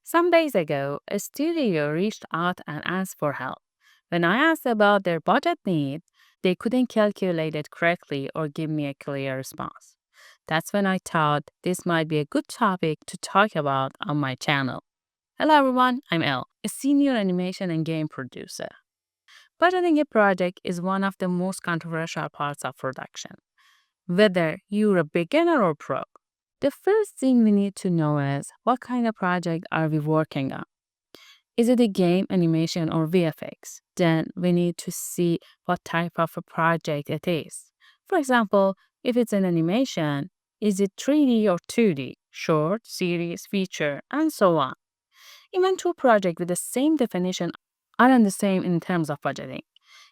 Some days ago, a studio reached out and asked for help. When I asked about their budget needs, they couldn't calculate it correctly or give me a clear response. That's when I thought this might be a good topic to talk about on my channel. Hello everyone, I'm Elle, a senior animation and game producer. Budgeting a project is one of the most controversial parts of production. Whether you're a beginner or pro, the first thing we need to know is what kind of project are we working on? Is it a game, animation, or VFX? Then we need to see what type of a project it is. For example, if it's an animation, is it 3D or 2D, short, series, feature, and so on. Even two projects with the same definition aren't the same in terms of budgeting.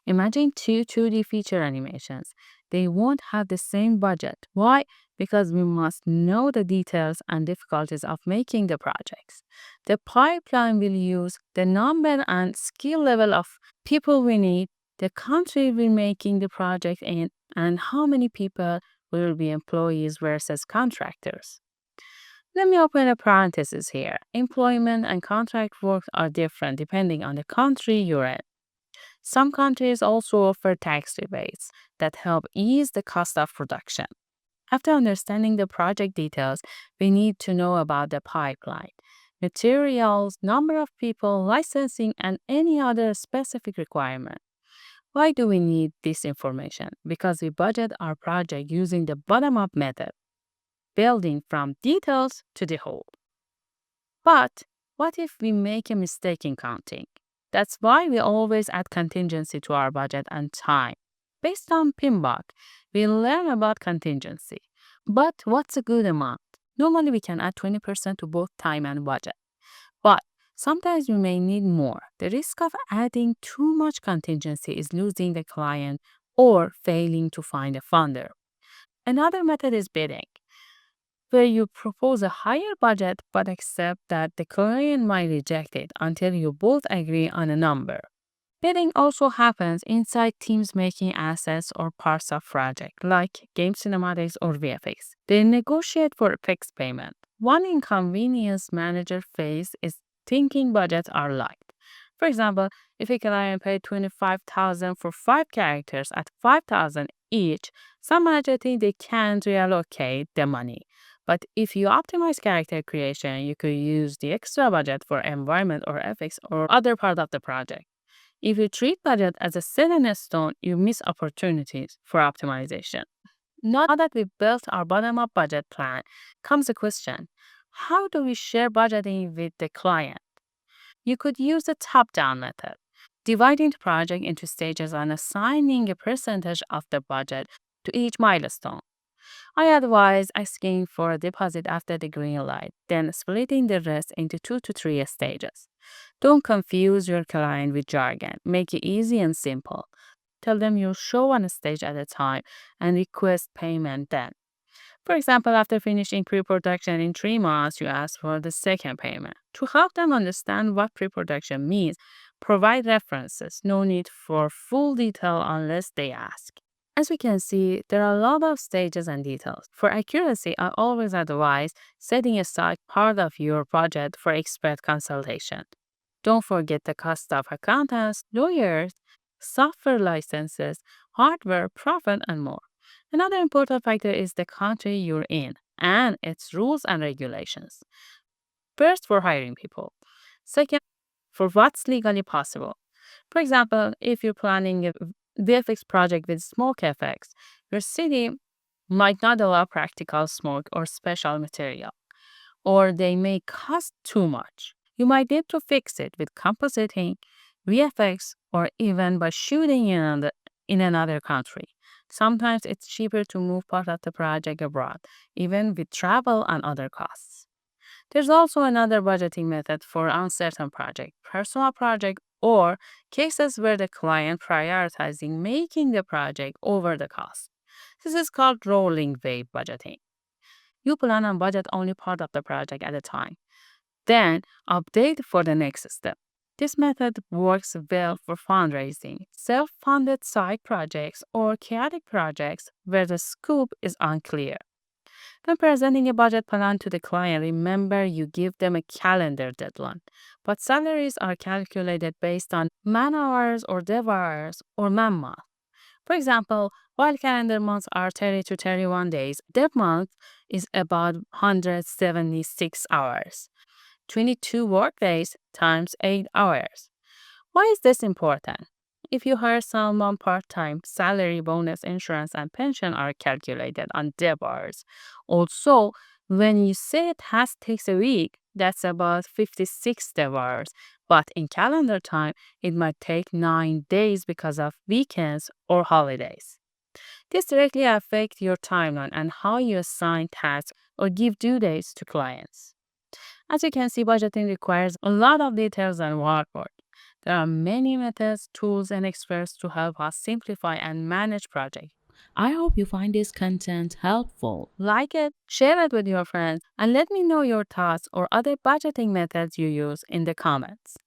Imagine two 2D feature animations. They won't have the same budget. Why? Because we must know the details and difficulties of making the projects. The pipeline will use the number and skill level of people we need, the country we're making the project in, and how many people will be employees versus contractors. Let me open a parenthesis here. Employment and contract work are different depending on the country you're in. Some countries also offer tax rebates that help ease the cost of production. After understanding the project details, we need to know about the pipeline, materials, number of people, licensing, and any other specific requirement. Why do we need this information? Because we budget our project using the bottom up method, building from details to the whole. But what if we make a mistake in counting? That's why we always add contingency to our budget and time. Based on PMBOK, we learn about contingency. But what's a good amount? Normally, we can add 20% to both time and budget. But sometimes we may need more. The risk of adding too much contingency is losing the client or failing to find a funder. Another method is bidding, where you propose a higher budget but accept that the client might reject it until you both agree on a number. Bidding also happens inside teams making assets or parts of project, like game cinematics or VFX. They negotiate for a fixed payment. One inconvenience manager face is thinking budgets are light. For example, if a client paid 25,000 for 5 characters at 5,000 each, some manager think they can't reallocate the money. But if you optimize character creation, you could use the extra budget for environment or FX or other part of the project. If you treat budget as a set in stone, you miss opportunities for optimization. Now that we've built our bottom up budget plan, comes the question: how do we share budgeting with the client? You could use the top down method, dividing the project into stages and assigning a percentage of the budget to each milestone. I advise asking for a deposit after the green light, then splitting the rest into 2 to 3 stages. Don't confuse your client with jargon. Make it easy and simple. Tell them you'll show one stage at a time and request payment then. For example, after finishing pre-production in 3 months, you ask for the second payment. To help them understand what pre-production means, provide references. No need for full detail unless they ask. As we can see, there are a lot of stages and details. For accuracy, I always advise setting aside part of your budget for expert consultation. Don't forget the cost of accountants, lawyers, software licenses, hardware, profit, and more. Another important factor is the country you're in and its rules and regulations. First, for hiring people. Second, for what's legally possible. For example, if you're planning a VFX project with smoke effects, your city might not allow practical smoke or special material, or they may cost too much. You might need to fix it with compositing, VFX, or even by shooting in another country. Sometimes it's cheaper to move part of the project abroad, even with travel and other costs. There's also another budgeting method for uncertain project, personal project, or cases where the client prioritizing making the project over the cost. This is called rolling wave budgeting. You plan and budget only part of the project at a time, then update for the next step. This method works well for fundraising, self-funded side projects, or chaotic projects where the scope is unclear. When presenting a budget plan to the client, remember you give them a calendar deadline. But salaries are calculated based on man hours or dev hours or man month. For example, while calendar months are 30 to 31 days, dev month is about 176 hours. 22 workdays times 8 hours. Why is this important? If you hire someone part time, salary, bonus, insurance, and pension are calculated on dev hours. Also, when you say a task takes a week, that's about 56 dev hours. But in calendar time, it might take 9 days because of weekends or holidays. This directly affects your timeline and how you assign tasks or give due dates to clients. As you can see, budgeting requires a lot of details and hard work. There are many methods, tools, and experts to help us simplify and manage projects. I hope you find this content helpful. Like it, share it with your friends, and let me know your thoughts or other budgeting methods you use in the comments.